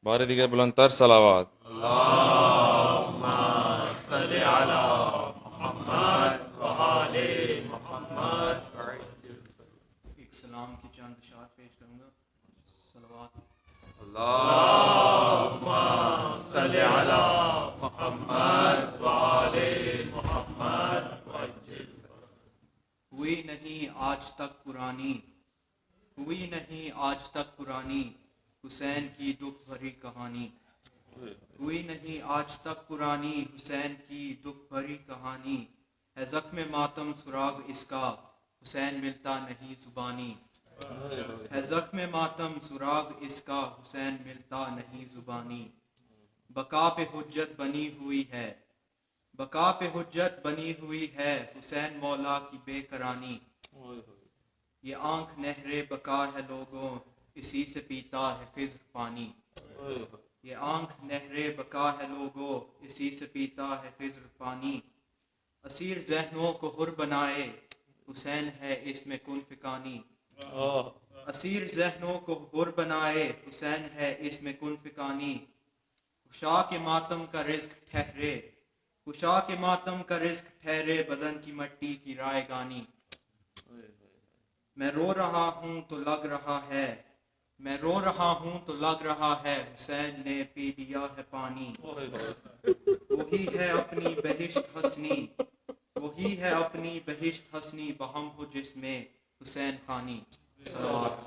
بار دیگر بلندتر صلوات. ایک سلام کی چند اشعار پیش کروں گا. صلوات. ہوئی نہیں آج تک پرانی، ہوئی نہیں آج تک پرانی حسین کی دکھ بھری کہانی. ہوئی نہیں آج تک پرانی حسین کی دکھ بھری کہانی. ہے زخم ماتم سراغ اس کا حسین ملتا نہیں زبانی. ہے زخم ماتم سراغ اس کا حسین ملتا نہیں زبانی. بقا پہ حجت بنی ہوئی ہے، بقا پہ حجت بنی ہوئی ہے حسین مولا کی بے کرانی. یہ آنکھ نہر بقا ہے لوگوں اسی سے پیتا ہے خضر پانی. یہ آنکھ نہر بقا ہے لوگوں اسی سے پیتا ہے خضر پانی. اسیر ذہنوں کو حر بنائے حسین ہے اس میں کن فکانی. اسیر ذہنوں کو حر بنائے حسین ہے اس میں کن فکانی. خوشا کے ماتم کا رزق ٹھہرے، خوشا کے ماتم کا رزق ٹھہرے بدن کی مٹی کی رائے گانی. میں رو رہا ہوں تو لگ رہا ہے، میں رو رہا ہوں تو لگ رہا ہے حسین نے پی لیا ہے پانی. وہی ہے اپنی بہشت حسنی، وہی ہے اپنی بہشت حسنی بہم ہو جس میں حسین خانی. صلوات.